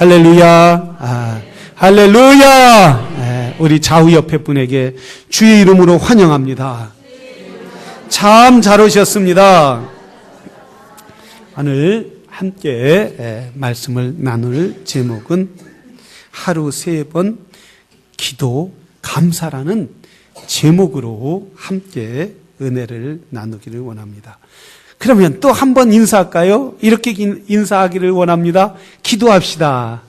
할렐루야. 할렐루야. 우리 좌우 옆에 분에게 주의 이름으로 환영합니다. 참 잘 오셨습니다. 오늘 함께 말씀을 나눌 제목은 하루 3번 기도 감사라는 제목으로 함께 은혜를 나누기를 원합니다. 그러면 또 한 번 인사할까요? 이렇게 인사하기를 원합니다. 기도합시다.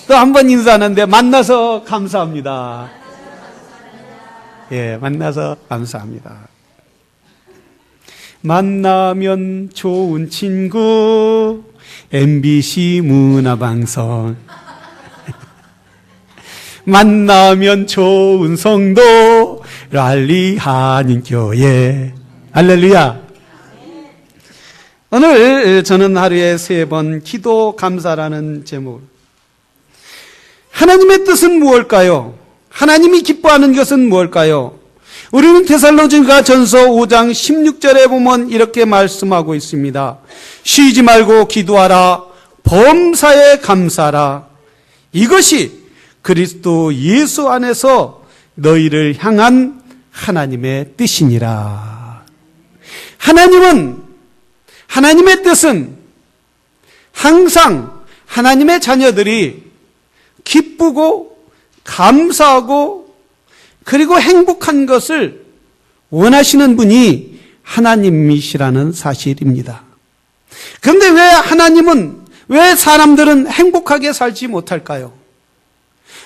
또 한 번 인사하는데 만나서 감사합니다. 만나서 감사합니다. 만나면 좋은 친구 MBC 문화방송 만나면 좋은 성도 랄리 한인교회. 할렐루야. 오늘 저는 하루에 3번 기도 감사라는 제목. 하나님의 뜻은 무엇일까요? 하나님이 기뻐하는 것은 무엇일까요? 우리는 데살로니가 전서 5장 16절에 보면 이렇게 말씀하고 있습니다. 쉬지 말고 기도하라. 범사에 감사하라. 이것이 그리스도 예수 안에서 너희를 향한 하나님의 뜻이니라. 하나님의 뜻은 항상 하나님의 자녀들이 기쁘고 감사하고 그리고 행복한 것을 원하시는 분이 하나님이시라는 사실입니다. 그런데 왜 사람들은 행복하게 살지 못할까요?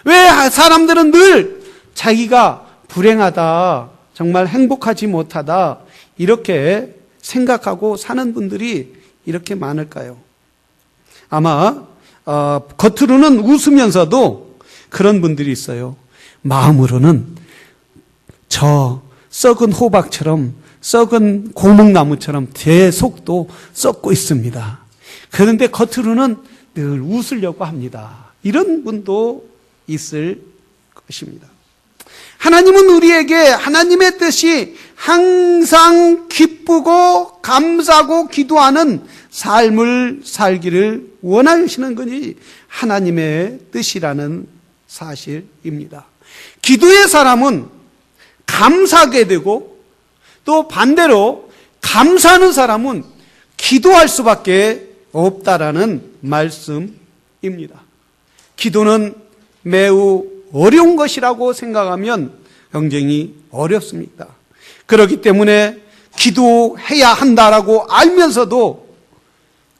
왜 사람들은 늘 자기가 불행하다, 정말 행복하지 못하다 이렇게 생각하고 사는 분들이 이렇게 많을까요? 아마 겉으로는 웃으면서도 그런 분들이 있어요. 마음으로는 저 썩은 호박처럼 썩은 고목나무처럼 제 속도 썩고 있습니다. 그런데 겉으로는 늘 웃으려고 합니다. 이런 분도 있을 것입니다. 하나님은 우리에게 하나님의 뜻이 항상 기쁘고 감사하고 기도하는 삶을 살기를 원하시는 것이 하나님의 뜻이라는 사실입니다. 기도의 사람은 감사하게 되고 또 반대로 감사하는 사람은 기도할 수밖에 없다라는 말씀입니다. 기도는 매우 어려운 것이라고 생각하면 굉장히 어렵습니다. 그렇기 때문에 기도해야 한다라고 알면서도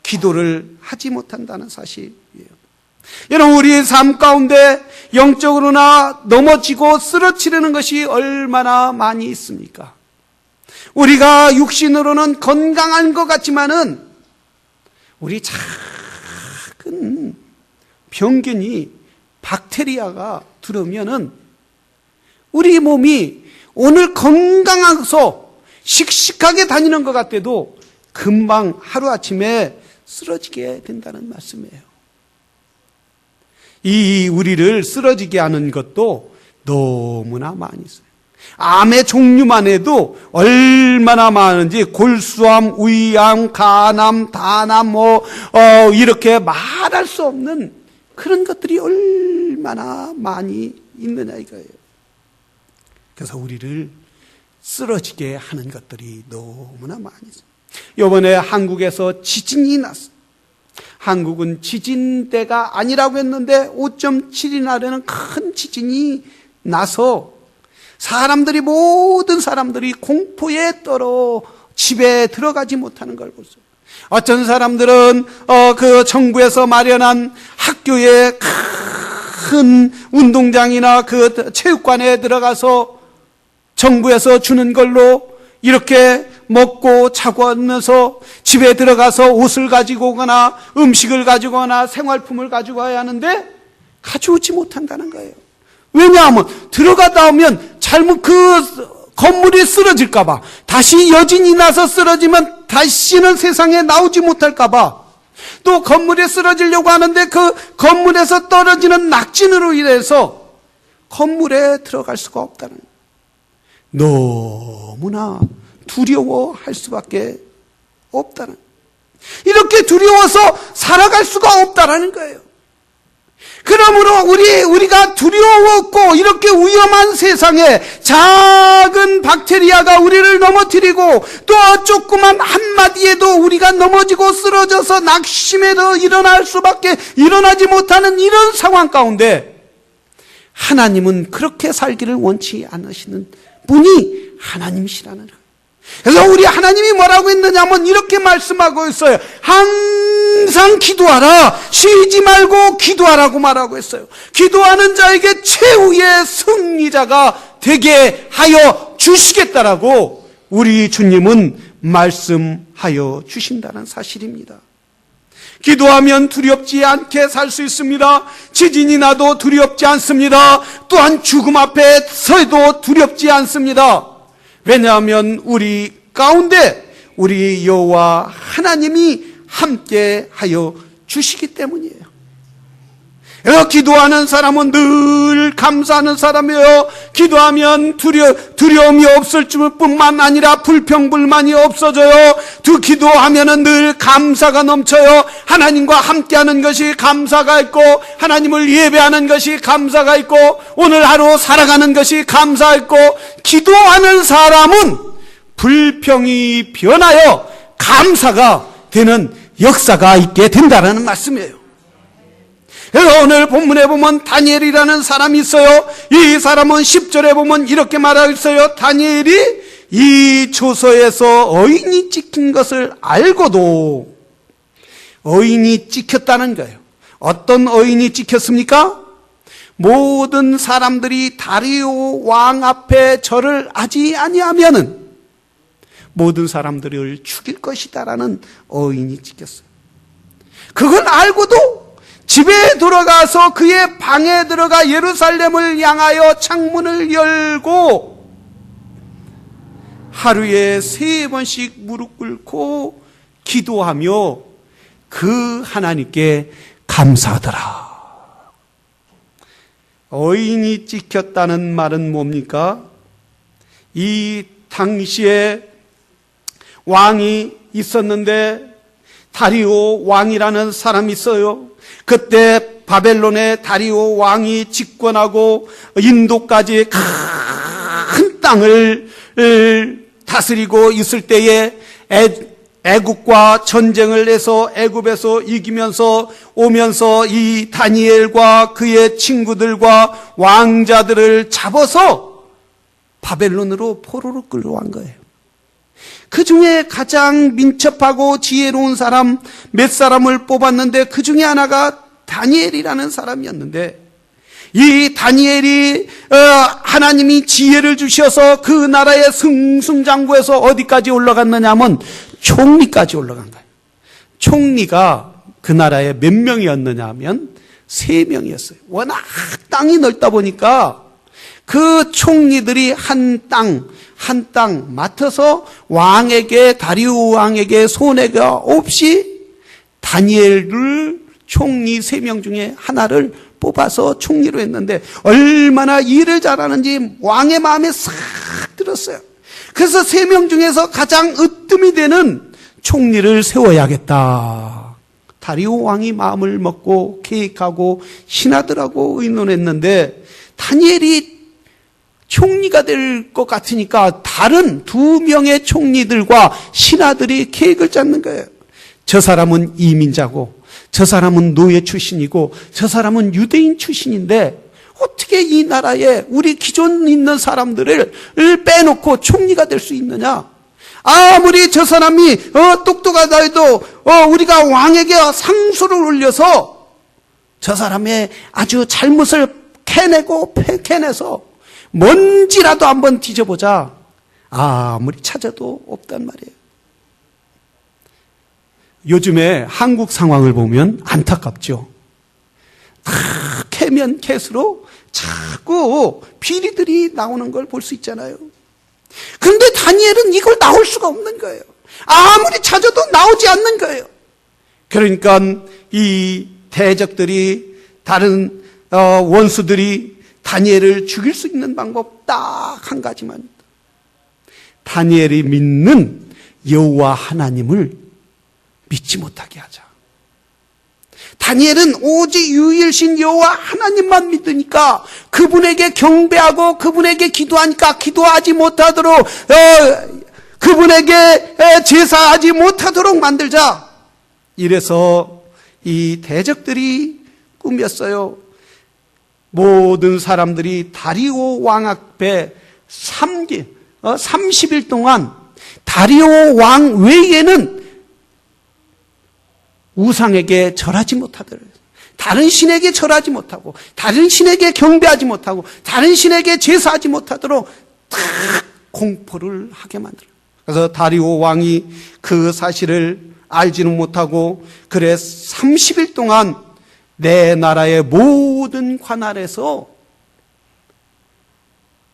기도를 하지 못한다는 사실이에요. 여러분, 우리의 삶 가운데 영적으로나 넘어지고 쓰러지려는 것이 얼마나 많이 있습니까? 우리가 육신으로는 건강한 것 같지만은 우리 작은 병균이 박테리아가 들어오면은 우리 몸이 오늘 건강해서 씩씩하게 다니는 것 같아도 금방 하루아침에 쓰러지게 된다는 말씀이에요. 이 우리를 쓰러지게 하는 것도 너무나 많이 있어요. 암의 종류만 해도 얼마나 많은지 골수암, 위암, 간암, 다암 이렇게 말할 수 없는 그런 것들이 얼마나 많이 있느냐 이거예요. 그래서 우리를 쓰러지게 하는 것들이 너무나 많이 있어요. 이번에 한국에서 지진이 났어요. 한국은 지진대가 아니라고 했는데 5.7이 되는 큰 지진이 나서 모든 사람들이 공포에 떨어 집에 들어가지 못하는 걸 보세요. 어떤 사람들은 그 정부에서 마련한 학교에 큰 운동장이나 그 체육관에 들어가서 정부에서 주는 걸로 이렇게 먹고 자고 하면서 집에 들어가서 옷을 가지고 오거나 음식을 가지고 오거나 생활품을 가지고 와야 하는데 가져오지 못한다는 거예요. 왜냐하면 들어가다 오면 잘못 건물이 쓰러질까봐, 다시 여진이 나서 쓰러지면 다시는 세상에 나오지 못할까봐, 또 건물에 쓰러지려고 하는데 그 건물에서 떨어지는 낙진으로 인해서 건물에 들어갈 수가 없다는 거예요. 너무나 두려워할 수밖에 없다는 거예요. 이렇게 두려워서 살아갈 수가 없다라는 거예요. 그러므로 우리가 두려웠고 이렇게 위험한 세상에 작은 박테리아가 우리를 넘어뜨리고 또 조그만 한마디에도 우리가 넘어지고 쓰러져서 낙심해서 일어날 수밖에 일어나지 못하는 이런 상황 가운데 하나님은 그렇게 살기를 원치 않으시는 분이 하나님이시라는 거예요. 그래서 우리 하나님이 뭐라고 했느냐면 이렇게 말씀하고 있어요. 항상 기도하라. 쉬지 말고 기도하라고 말하고 있어요. 기도하는 자에게 최후의 승리자가 되게 하여 주시겠다라고 우리 주님은 말씀하여 주신다는 사실입니다. 기도하면 두렵지 않게 살 수 있습니다. 지진이 나도 두렵지 않습니다. 또한 죽음 앞에 서도 두렵지 않습니다. 왜냐하면 우리 가운데 우리 여호와 하나님이 함께 하여 주시기 때문이에요. 그래서 기도하는 사람은 늘 감사하는 사람이에요. 기도하면 두려움이 없을 뿐만 아니라 불평불만이 없어져요. 기도하면 늘 감사가 넘쳐요. 하나님과 함께하는 것이 감사가 있고 하나님을 예배하는 것이 감사가 있고 오늘 하루 살아가는 것이 감사가 있고 기도하는 사람은 불평이 변하여 감사가 되는 역사가 있게 된다는 말씀이에요. 그래서 오늘 본문에 보면 다니엘이라는 사람이 있어요. 이 사람은 10절에 보면 이렇게 말하고 있어요. 다니엘이 이 조서에서 어인이 찍힌 것을 알고도 어인이 찍혔다는 거예요. 어떤 어인이 찍혔습니까? 모든 사람들이 다리오 왕 앞에 절을 하지 아니하면은 모든 사람들을 죽일 것이다라는 어인이 찍혔어요. 그걸 알고도 집에 들어가서 그의 방에 들어가 예루살렘을 향하여 창문을 열고 하루에 3번씩 무릎 꿇고 기도하며 그 하나님께 감사하더라. 어인이 찍혔다는 말은 뭡니까? 이 당시에 왕이 있었는데 다리오 왕이라는 사람이 있어요. 그때 바벨론의 다리오 왕이 집권하고 인도까지 큰 땅을 다스리고 있을 때에 애국과 전쟁을 해서 애굽에서 이기면서 오면서 이 다니엘과 그의 친구들과 왕자들을 잡아서 바벨론으로 포로로 끌어간 거예요. 그 중에 가장 민첩하고 지혜로운 사람 몇 사람을 뽑았는데 그 중에 하나가 다니엘이라는 사람이었는데 이 다니엘이 하나님이 지혜를 주셔서 그 나라의 승승장구에서 어디까지 올라갔느냐 하면 총리까지 올라간 거예요. 총리가 그 나라에 몇 명이었느냐 하면 3명이었어요. 워낙 땅이 넓다 보니까 그 총리들이 한 땅 맡아서 왕에게 다리오 왕에게 손해가 없이 다니엘을 총리 3명 중에 하나를 뽑아서 총리로 했는데 얼마나 일을 잘하는지 왕의 마음에 싹 들었어요. 그래서 3명 중에서 가장 으뜸이 되는 총리를 세워야겠다. 다리오 왕이 마음을 먹고 계획하고 신하들하고 의논했는데 다니엘이 총리가 될 것 같으니까 다른 2명의 총리들과 신하들이 계획을 짰는 거예요. 저 사람은 이민자고 저 사람은 노예 출신이고 저 사람은 유대인 출신인데 어떻게 이 나라에 우리 기존 있는 사람들을 빼놓고 총리가 될 수 있느냐? 아무리 저 사람이 똑똑하다 해도 우리가 왕에게 상소를 올려서 저 사람의 아주 잘못을 캐내서 뭔지라도 한번 뒤져보자. 아무리 찾아도 없단 말이에요. 요즘에 한국 상황을 보면 안타깝죠. 다 캐면 캘수록 자꾸 비리들이 나오는 걸 볼 수 있잖아요. 그런데 다니엘은 이걸 나올 수가 없는 거예요. 아무리 찾아도 나오지 않는 거예요. 그러니까 이 대적들이 다른 원수들이 다니엘을 죽일 수 있는 방법 딱 한 가지만. 다니엘이 믿는 여호와 하나님을 믿지 못하게 하자. 다니엘은 오직 유일신 여호와 하나님만 믿으니까, 그분에게 경배하고 그분에게 기도하니까 기도하지 못하도록, 그분에게 제사하지 못하도록 만들자. 이래서 이 대적들이 꾸몄어요. 모든 사람들이 다리오 왕 앞에 30일 동안 다리오 왕 외에는 우상에게 절하지 못하더래요. 다른 신에게 절하지 못하고, 다른 신에게 경배하지 못하고, 다른 신에게 제사하지 못하도록 탁 공포를 하게 만들어요. 그래서 다리오 왕이 그 사실을 알지는 못하고, 그래 30일 동안 내 나라의 모든 관할에서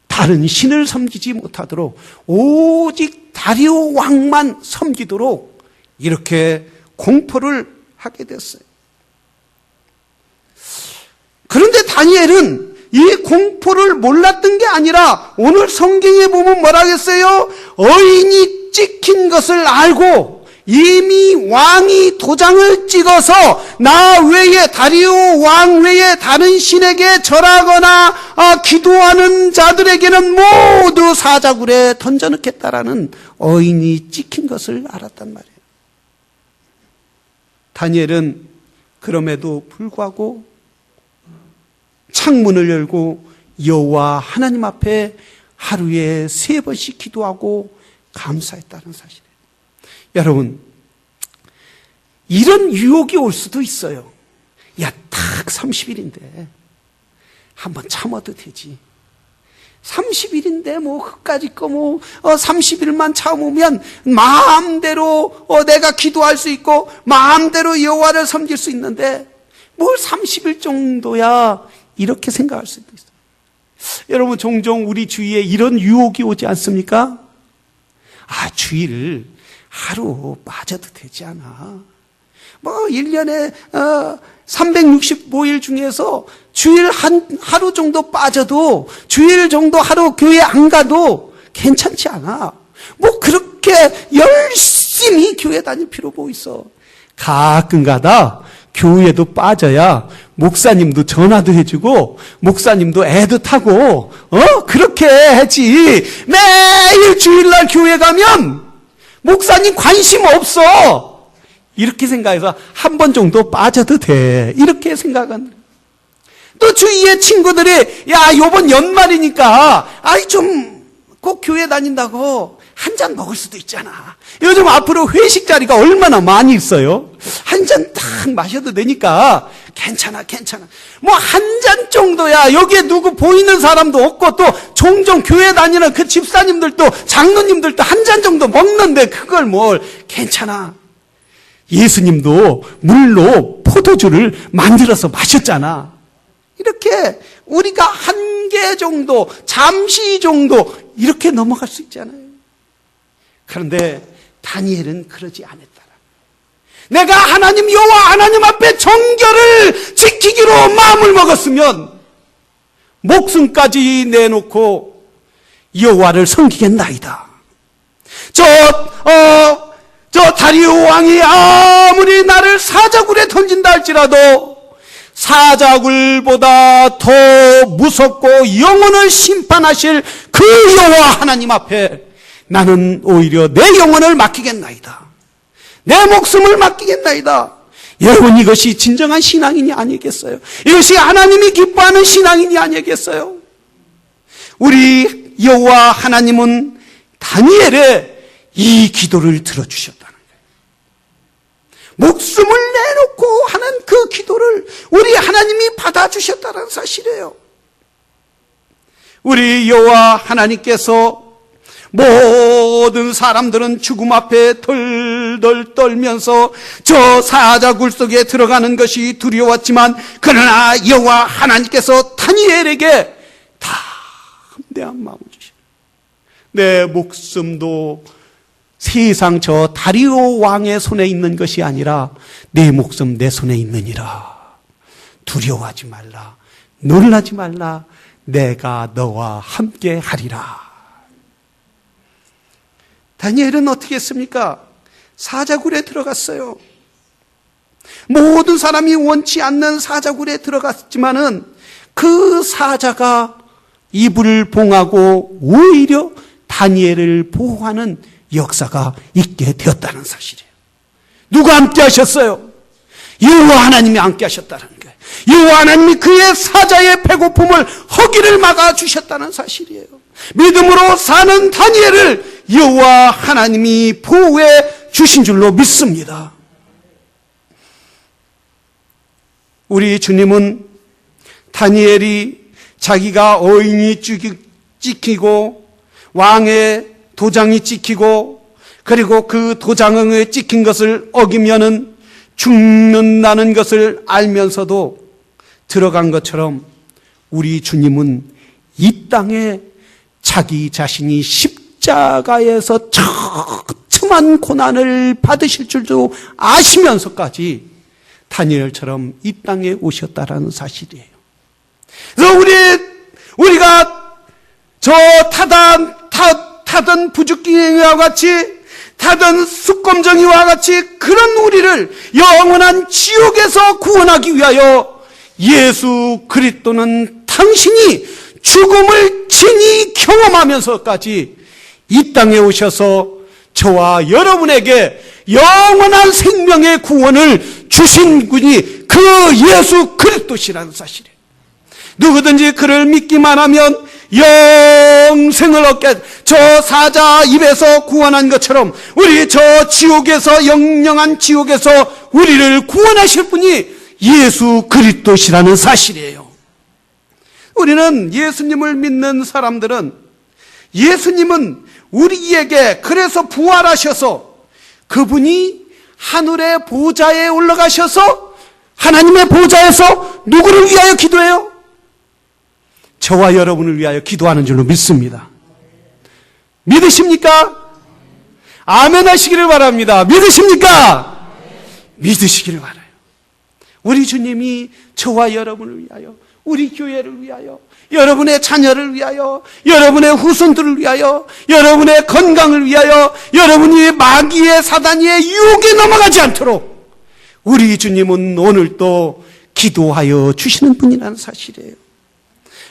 다른 신을 섬기지 못하도록 오직 다리오 왕만 섬기도록 이렇게 공포를 하게 됐어요. 그런데 다니엘은 이 공포를 몰랐던 게 아니라 오늘 성경에 보면 뭐라 했어요? 어인이 찍힌 것을 알고 이미 왕이 도장을 찍어서 나 외에, 다리오 왕 외에 다른 신에게 절하거나 기도하는 자들에게는 모두 사자굴에 던져넣겠다라는 어인이 찍힌 것을 알았단 말이에요. 다니엘은 그럼에도 불구하고 창문을 열고 여호와 하나님 앞에 하루에 3번씩 기도하고 감사했다는 사실이에요. 여러분, 이런 유혹이 올 수도 있어요. 야, 딱 30일인데 한번 참아도 되지. 30일인데 뭐 그까짓 거 30일만 참으면 마음대로 내가 기도할 수 있고 마음대로 여호와를 섬길 수 있는데 뭘 30일 정도야, 이렇게 생각할 수도 있어요. 여러분, 종종 우리 주위에 이런 유혹이 오지 않습니까? 주일 하루 빠져도 되지 않아. 1년에 365일 중에서 주일 하루 정도 빠져도, 주일 정도 하루 교회 안 가도 괜찮지 않아. 그렇게 열심히 교회 다닐 필요 뭐 있어. 가끔 가다 교회도 빠져야 목사님도 전화도 해주고 목사님도 애도 타고 그렇게 하지. 매일 주일날 교회 가면 목사님 관심 없어. 이렇게 생각해서 한 번 정도 빠져도 돼. 이렇게 생각한. 또 주위에 친구들이 요번 연말이니까 좀 꼭 교회 다닌다고 한 잔 먹을 수도 있잖아. 요즘 앞으로 회식 자리가 얼마나 많이 있어요. 한 잔 딱 마셔도 되니까 괜찮아. 한 잔 정도야. 여기에 누구 보이는 사람도 없고 또 종종 교회 다니는 그 집사님들도 장로님들도 한 잔 정도 먹는데 그걸 괜찮아. 예수님도 물로 포도주를 만들어서 마셨잖아. 이렇게 우리가 한 개 정도, 잠시 정도 이렇게 넘어갈 수 있잖아요. 그런데 다니엘은 그러지 않았더라. 내가 하나님 여호와 하나님 앞에 정결을 지키기로 마음을 먹었으면 목숨까지 내놓고 여호와를 섬기겠나이다. 저 다리오 왕이 아무리 나를 사자굴에 던진다 할지라도 사자굴보다 더 무섭고 영혼을 심판하실 그 여호와 하나님 앞에 나는 오히려 내 영혼을 맡기겠나이다. 내 목숨을 맡기겠나이다. 여러분, 이것이 진정한 신앙인이 아니겠어요? 이것이 하나님이 기뻐하는 신앙인이 아니겠어요? 우리 여호와 하나님은 다니엘의 이 기도를 들어주셨다는 거예요. 목숨을 내놓고 하는 그 기도를 우리 하나님이 받아주셨다는 사실이에요. 우리 여호와 하나님께서 모든 사람들은 죽음 앞에 덜덜 떨면서 저 사자굴 속에 들어가는 것이 두려웠지만, 그러나 여호와 하나님께서 다니엘에게 다 담대한 마음을 주시고, 내 목숨도 세상 저 다리오 왕의 손에 있는 것이 아니라 내 목숨 내 손에 있느니라. 두려워하지 말라. 놀라지 말라. 내가 너와 함께 하리라. 다니엘은 어떻게 했습니까? 사자굴에 들어갔어요. 모든 사람이 원치 않는 사자굴에 들어갔지만은 그 사자가 이불을 봉하고 오히려 다니엘을 보호하는 역사가 있게 되었다는 사실이에요. 누가 함께 하셨어요? 여호와 하나님이 함께 하셨다는 거예요. 여호와 하나님이 그의 사자의 배고픔을 허기를 막아주셨다는 사실이에요. 믿음으로 사는 다니엘을 여호와 하나님이 보호해 주신 줄로 믿습니다. 우리 주님은 다니엘이 자기가 어인이 찍히고 왕의 도장이 찍히고 그리고 그 도장에 찍힌 것을 어기면은 죽는다는 것을 알면서도 들어간 것처럼 우리 주님은 이 땅에 자기 자신이 십자가에서 처참한 고난을 받으실 줄도 아시면서까지 다니엘처럼 이 땅에 오셨다라는 사실이에요. 그래서 우리가 저 타던 부죽갱이와 같이 타던 숫검정이와 같이 그런 우리를 영원한 지옥에서 구원하기 위하여 예수 그리스도는 당신이 죽음을 친히 경험하면서까지 이 땅에 오셔서 저와 여러분에게 영원한 생명의 구원을 주신 분이 그 예수 그리스도시라는 사실이에요. 누구든지 그를 믿기만 하면 영생을 얻게, 저 사자 입에서 구원한 것처럼 우리 저 지옥에서, 영영한 지옥에서 우리를 구원하실 분이 예수 그리스도시라는 사실이에요. 우리는 예수님을 믿는 사람들은 예수님은 우리에게 그래서 부활하셔서 그분이 하늘의 보좌에 올라가셔서 하나님의 보좌에서 누구를 위하여 기도해요? 저와 여러분을 위하여 기도하는 줄로 믿습니다. 믿으십니까? 아멘 하시기를 바랍니다. 믿으십니까? 믿으시기를 바라요. 우리 주님이 저와 여러분을 위하여, 우리 교회를 위하여, 여러분의 자녀를 위하여, 여러분의 후손들을 위하여, 여러분의 건강을 위하여, 여러분이 마귀의 사단의 유혹에 넘어가지 않도록 우리 주님은 오늘도 기도하여 주시는 분이라는 사실이에요.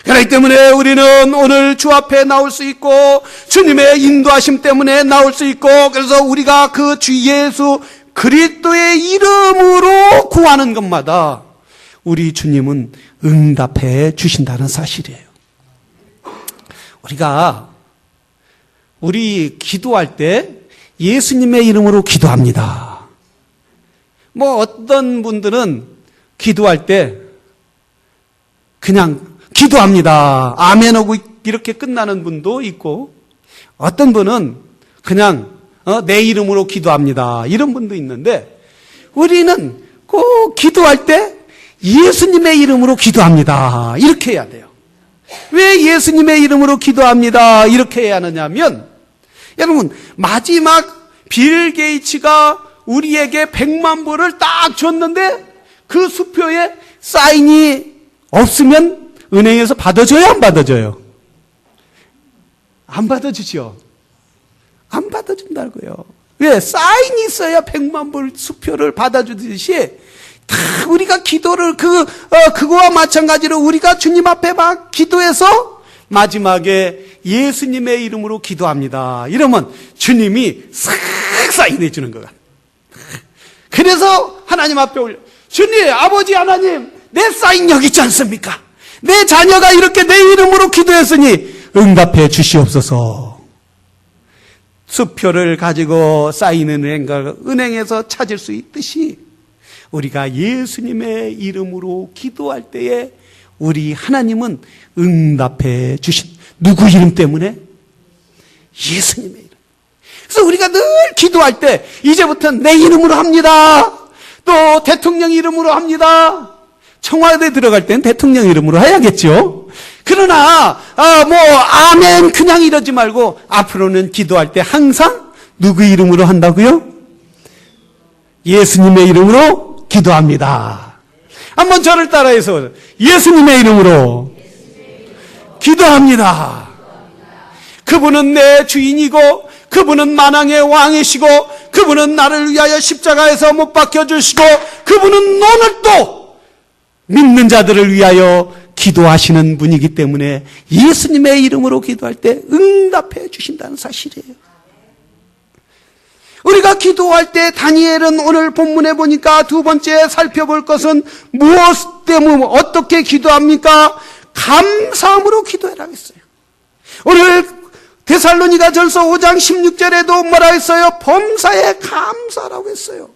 그렇기 때문에 우리는 오늘 주 앞에 나올 수 있고 주님의 인도하심 때문에 나올 수 있고, 그래서 우리가 그 주 예수 그리스도의 이름으로 구하는 것마다 우리 주님은 응답해 주신다는 사실이에요. 우리 기도할 때 예수님의 이름으로 기도합니다. 어떤 분들은 기도할 때 그냥 기도합니다, 아멘 하고 이렇게 끝나는 분도 있고, 어떤 분은 그냥 내 이름으로 기도합니다, 이런 분도 있는데, 우리는 꼭 기도할 때 예수님의 이름으로 기도합니다, 이렇게 해야 돼요. 왜 예수님의 이름으로 기도합니다 이렇게 해야 하느냐면, 여러분 마지막 빌 게이츠가 우리에게 100만 불을 딱 줬는데 그 수표에 사인이 없으면 은행에서 받아줘요, 안 받아줘요? 안 받아주죠. 안 받아준다고요. 왜? 사인이 있어야 100만 불 수표를 받아주듯이 다 우리가 기도를 그거와 마찬가지로 우리가 주님 앞에 막 기도해서 마지막에 예수님의 이름으로 기도합니다 이러면 주님이 싹 사인해 주는 거야. 그래서 하나님 앞에 올려, 주님, 아버지 하나님, 내 사인 여기 있지 않습니까? 내 자녀가 이렇게 내 이름으로 기도했으니 응답해 주시옵소서. 수표를 가지고 쌓이는 은행에서 찾을 수 있듯이 우리가 예수님의 이름으로 기도할 때에 우리 하나님은 응답해 주신, 누구 이름 때문에? 예수님의 이름. 그래서 우리가 늘 기도할 때 이제부터는 내 이름으로 합니다, 또 대통령 이름으로 합니다. 청와대 들어갈 땐 대통령 이름으로 해야겠죠. 그러나 아멘 그냥 이러지 말고 앞으로는 기도할 때 항상 누구 이름으로 한다고요? 예수님의 이름으로 기도합니다. 한번 저를 따라해서 예수님의 이름으로 기도합니다. 그분은 내 주인이고 그분은 만왕의 왕이시고 그분은 나를 위하여 십자가에서 못 박혀주시고 그분은 오늘도 믿는 자들을 위하여 기도하시는 분이기 때문에 예수님의 이름으로 기도할 때 응답해 주신다는 사실이에요. 우리가 기도할 때 다니엘은 오늘 본문에 보니까 두 번째 살펴볼 것은 무엇 때문에 어떻게 기도합니까? 감사함으로 기도해라 했어요. 오늘 데살로니가전서 5장 16절에도 뭐라 했어요? 범사에 감사라고 했어요.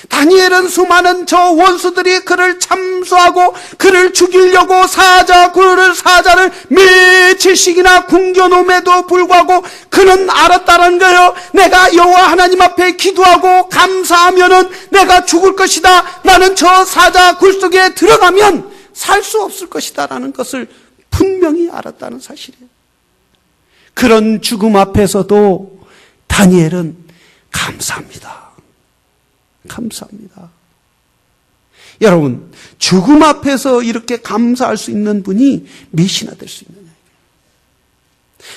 다니엘은 수많은 저 원수들이 그를 참수하고 그를 죽이려고 사자를 며칠씩이나 굶겨놓음에도 불구하고 그는 알았다는 거예요. 내가 여호와 하나님 앞에 기도하고 감사하면은 내가 죽을 것이다. 나는 저 사자 굴 속에 들어가면 살 수 없을 것이다 라는 것을 분명히 알았다는 사실이에요. 그런 죽음 앞에서도 다니엘은 감사합니다. 감사합니다. 여러분, 죽음 앞에서 이렇게 감사할 수 있는 분이 몇이나 될 수 있느냐.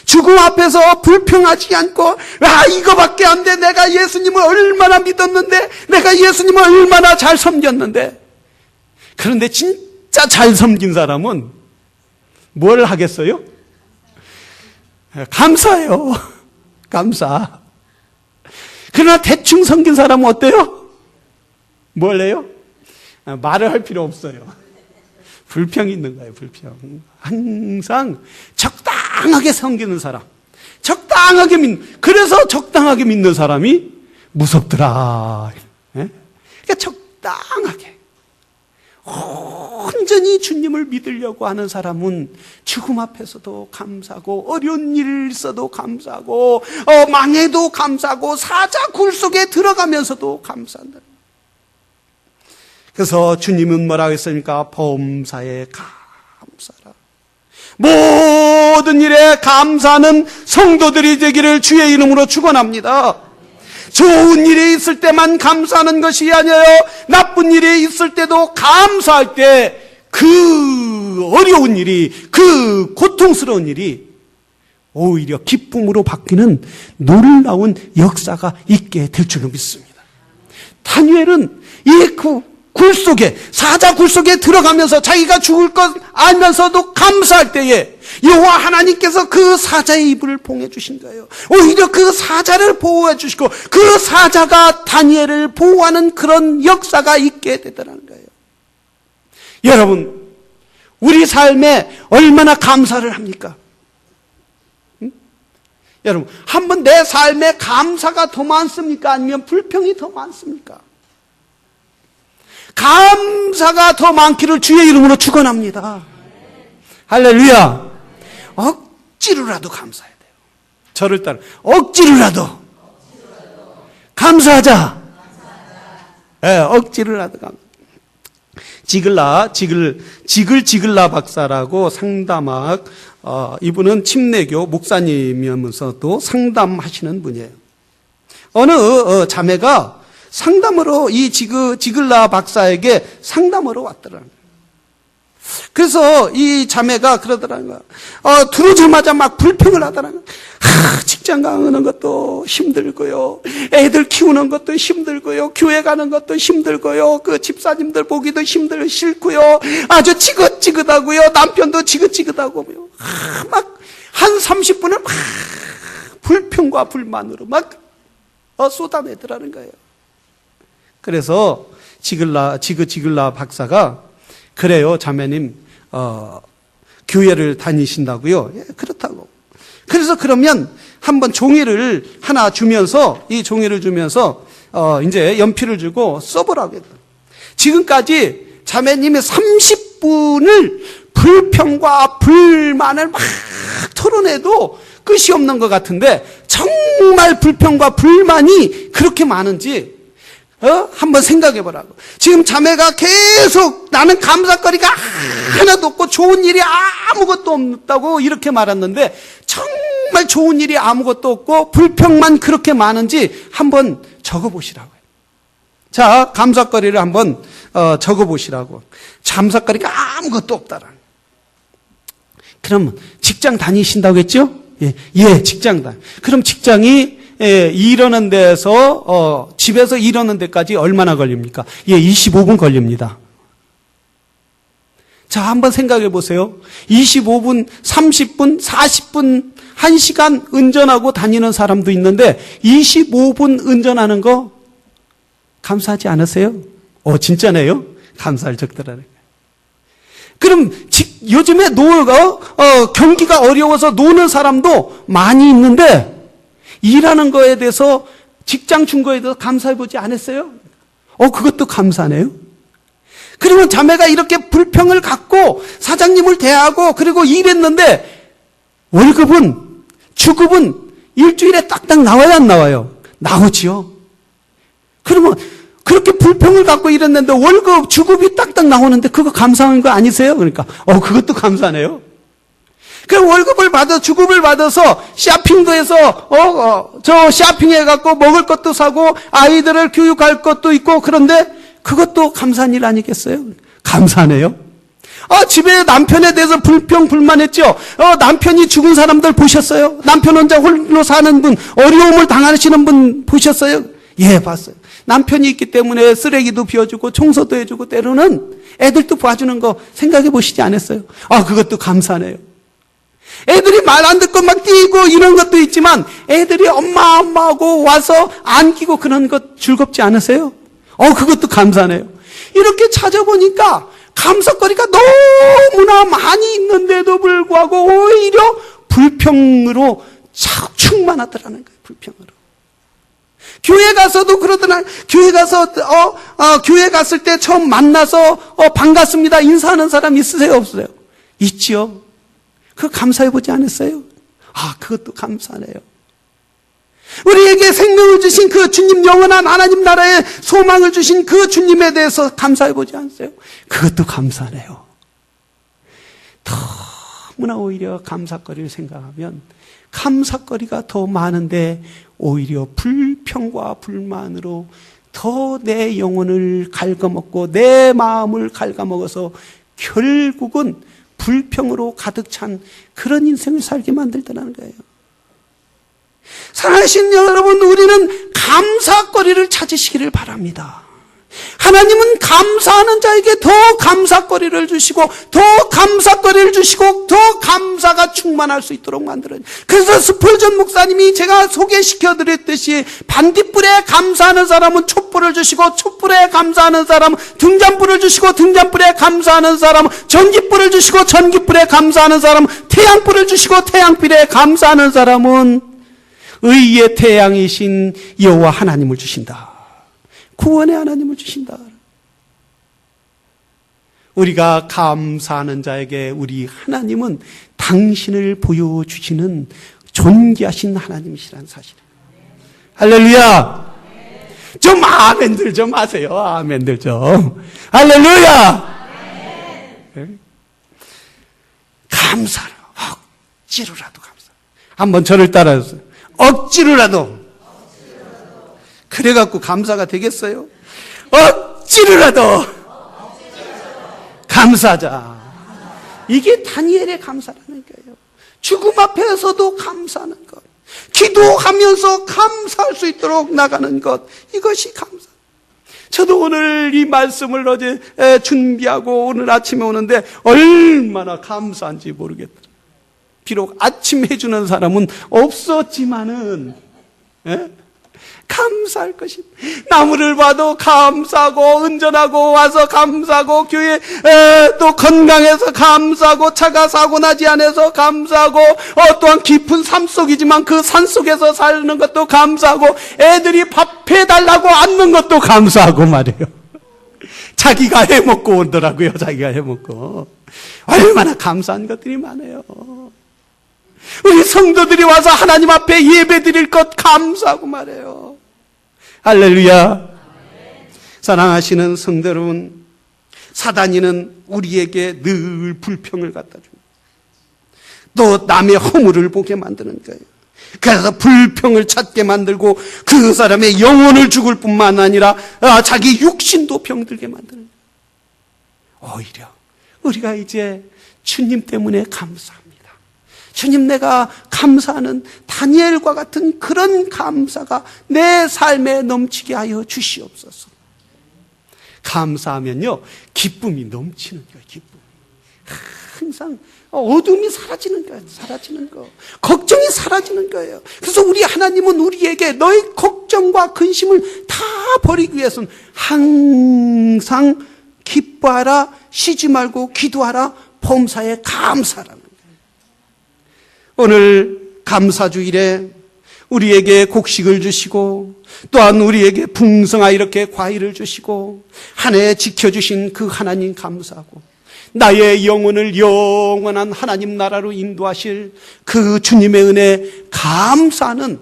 죽음 앞에서 불평하지 않고 이거밖에 안 돼. 내가 예수님을 얼마나 믿었는데, 내가 예수님을 얼마나 잘 섬겼는데. 그런데 진짜 잘 섬긴 사람은 뭘 하겠어요? 감사해요. 감사. 그러나 대충 섬긴 사람은 어때요? 뭘 해요? 말을 할 필요 없어요. 불평이 있는 거예요, 불평. 항상 적당하게 섬기는 사람. 그래서 적당하게 믿는 사람이 무섭더라. 그러니까 적당하게. 온전히 주님을 믿으려고 하는 사람은 죽음 앞에서도 감사하고 어려운 일 있어도 감사하고 망해도 감사하고 사자 굴 속에 들어가면서도 감사한다. 그래서 주님은 뭐라고 했습니까? 범사에 감사라. 모든 일에 감사하는 성도들이 되기를 주의 이름으로 축원합니다. 좋은 일이 있을 때만 감사하는 것이 아니에요. 나쁜 일이 있을 때도 감사할 때 그 어려운 일이, 그 고통스러운 일이 오히려 기쁨으로 바뀌는 놀라운 역사가 있게 될 줄로 믿습니다. 다니엘은 이 굴 속에, 사자 굴 속에 들어가면서 자기가 죽을 것 알면서도 감사할 때에 여호와 하나님께서 그 사자의 입을 봉해 주신 거예요. 오히려 그 사자를 보호해 주시고 그 사자가 다니엘을 보호하는 그런 역사가 있게 되더라는 거예요. 여러분, 우리 삶에 얼마나 감사를 합니까? 응? 여러분, 한번 내 삶에 감사가 더 많습니까? 아니면 불평이 더 많습니까? 감사가 더 많기를 주의 이름으로 축원합니다. 할렐루야. 억지로라도 감사해야 돼요. 저를 따라 억지로라도 감사하자. 네, 억지로라도 지글라 박사라고 상담학, 이분은 침례교 목사님이면서도 상담하시는 분이에요. 어느 자매가 상담으로 이 지글라 박사에게 상담으로 왔더라고요. 그래서 이 자매가 그러더라는 거야. 들어오자마자 막 불평을 하더라는 거야. 직장 가는 것도 힘들고요. 애들 키우는 것도 힘들고요. 교회 가는 것도 힘들고요. 그 집사님들 보기도 싫고요. 아주 지긋지긋하고요. 남편도 지긋지긋하고요. 막 한 30분을 막 불평과 불만으로 막 쏟아내더라는 거예요. 그래서 지글라 박사가 그래요, 자매님, 교회를 다니신다고요? 예, 그렇다고. 그래서 그러면 한번 종이를 하나 주면서, 이 종이를 주면서, 이제 연필을 주고 써보라고 했다. 지금까지 자매님이 30분을 불평과 불만을 막 털어내도 끝이 없는 것 같은데, 정말 불평과 불만이 그렇게 많은지, 한번 생각해 보라고. 지금 자매가 계속 나는 감사거리가 하나도 없고 좋은 일이 아무것도 없다고 이렇게 말했는데 정말 좋은 일이 아무것도 없고 불평만 그렇게 많은지 한번 적어보시라고요. 자, 감사거리를 한번 적어보시라고. 감사거리가 아무것도 없다라는. 그럼 직장 다니신다고 했죠? 예, 직장다. 그럼 직장이 일하는 데서 집에서 일하는 데까지 얼마나 걸립니까? 25분 걸립니다. 자, 한번 생각해 보세요. 25분, 30분, 40분, 1시간 운전하고 다니는 사람도 있는데 25분 운전하는 거 감사하지 않으세요? 진짜네요? 감사할 적더라는 거예요. 그럼 요즘에 경기가 어려워서 노는 사람도 많이 있는데 일하는 거에 대해서 직장 준 거에 대해서 감사해 보지 않았어요? 그것도 감사네요. 그러면 자매가 이렇게 불평을 갖고 사장님을 대하고 그리고 일했는데 월급은, 주급은 일주일에 딱딱 나와야 안 나와요? 나오지요. 그러면 그렇게 불평을 갖고 일했는데 월급, 주급이 딱딱 나오는데 그거 감사한 거 아니세요? 그러니까 그것도 감사네요. 그럼 월급을 받아, 주급을 받아서 쇼핑도 해서 쇼핑해갖고 먹을 것도 사고 아이들을 교육할 것도 있고 그런데 그것도 감사한 일 아니겠어요? 감사하네요. 집에 남편에 대해서 불평불만했죠. 남편이 죽은 사람들 보셨어요? 남편 혼자 홀로 사는 분, 어려움을 당하시는 분 보셨어요? 예, 봤어요. 남편이 있기 때문에 쓰레기도 비워주고 청소도 해주고 때로는 애들도 봐주는 거 생각해 보시지 않았어요? 그것도 감사하네요. 애들이 말 안 듣고 막 뛰고 이런 것도 있지만 애들이 엄마하고 와서 안기고 그런 것 즐겁지 않으세요? 그것도 감사하네요. 이렇게 찾아보니까 감사거리가 너무나 많이 있는데도 불구하고 오히려 불평으로 충만하더라는 거예요. 불평으로. 교회 가서도 그러더나. 교회 갔을 때 처음 만나서 반갑습니다 인사하는 사람 있으세요? 없으세요? 있지요. 그거 감사해 보지 않았어요? 그것도 감사하네요. 우리에게 생명을 주신 그 주님, 영원한 하나님 나라에 소망을 주신 그 주님에 대해서 감사해 보지 않으세요? 그것도 감사하네요. 너무나 오히려 감사거리를 생각하면 감사거리가 더 많은데 오히려 불평과 불만으로 더 내 영혼을 갉아먹고 내 마음을 갉아먹어서 결국은 불평으로 가득 찬 그런 인생을 살게 만들더라는 거예요. 사랑하신 여러분, 우리는 감사거리를 찾으시기를 바랍니다. 하나님은 감사하는 자에게 더 감사거리를 주시고 더 감사거리를 주시고 더 감사가 충만할 수 있도록 만들어요. 그래서 스폴전 목사님이 제가 소개시켜드렸듯이 반딧불에 감사하는 사람은 촛불을 주시고 촛불에 감사하는 사람은 등잔불을 주시고 등잔불에 감사하는 사람은 전깃불을 주시고 전깃불에 감사하는 사람은 태양불을 주시고 태양불에 감사하는 사람은 의의 태양이신 여호와 하나님을 주신다. 구원의 하나님을 주신다. 우리가 감사하는 자에게 우리 하나님은 당신을 보여주시는 존귀하신 하나님이시라는 사실. 할렐루야. 좀 아멘들 좀 하세요. 아멘들 좀. 할렐루야. 감사를 억지로라도 감사. 한번 저를 따라해주세요. 억지로라도. 그래갖고 감사가 되겠어요? 억지로라도 감사하자. 이게 다니엘의 감사라는 거예요. 죽음 앞에서도 감사하는 것. 기도하면서 감사할 수 있도록 나가는 것. 이것이 감사. 저도 오늘 이 말씀을 어제 준비하고 오늘 아침에 오는데 얼마나 감사한지 모르겠더라고요. 비록 아침 해주는 사람은 없었지만은 감사할 것입니다. 나무를 봐도 감사하고 운전하고 와서 감사하고 교회 또 건강해서 감사하고 차가 사고 나지 않아서 감사하고 또한 깊은 산속이지만 그 산속에서 사는 것도 감사하고 애들이 밥 해달라고 앉는 것도 감사하고 말이에요. 자기가 해먹고 오더라고요. 자기가 해먹고. 얼마나 감사한 것들이 많아요. 우리 성도들이 와서 하나님 앞에 예배 드릴 것 감사하고 말해요. 할렐루야. 사랑하시는 성도 여러분, 사단이는 우리에게 늘 불평을 갖다 줍니다. 또 남의 허물을 보게 만드는 거예요. 그래서 불평을 찾게 만들고 그 사람의 영혼을 죽을 뿐만 아니라 자기 육신도 병들게 만드는 거예요. 오히려 우리가 이제 주님 때문에 감사합니다. 주님, 내가 감사하는 다니엘과 같은 그런 감사가 내 삶에 넘치게 하여 주시옵소서. 감사하면요, 기쁨이 넘치는 거예요, 기쁨. 항상 어둠이 사라지는 거예요, 사라지는 거. 걱정이 사라지는 거예요. 그래서 우리 하나님은 우리에게 너의 걱정과 근심을 다 버리기 위해서는 항상 기뻐하라, 쉬지 말고 기도하라, 범사에 감사라는 거예요. 오늘 감사주일에 우리에게 곡식을 주시고 또한 우리에게 풍성하게 이렇게 과일을 주시고 한 해 지켜주신 그 하나님 감사하고 나의 영혼을 영원한 하나님 나라로 인도하실 그 주님의 은혜 감사하는,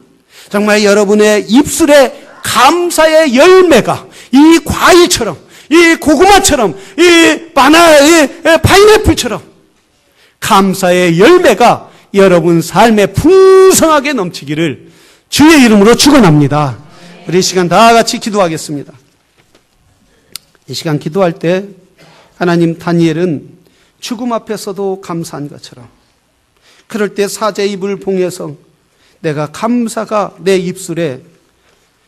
정말 여러분의 입술에 감사의 열매가 이 과일처럼, 이 고구마처럼, 이 파인애플처럼 감사의 열매가 여러분 삶에 풍성하게 넘치기를 주의 이름으로 축원합니다. 우리 이 시간 다 같이 기도하겠습니다. 이 시간 기도할 때 하나님, 다니엘은 죽음 앞에서도 감사한 것처럼 그럴 때 사자의 입을 봉해서 내가 감사가 내 입술에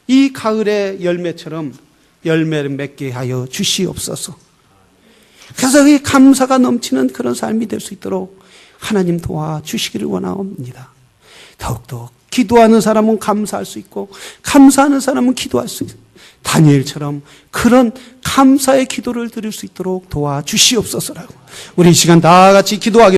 이 가을의 열매처럼 열매를 맺게 하여 주시옵소서. 그래서 이 감사가 넘치는 그런 삶이 될 수 있도록 하나님 도와주시기를 원하옵니다. 더욱더 기도하는 사람은 감사할 수 있고 감사하는 사람은 기도할 수 있습니다. 다니엘처럼 그런 감사의 기도를 드릴 수 있도록 도와주시옵소서라고 우리 이 시간 다 같이 기도하겠습니다.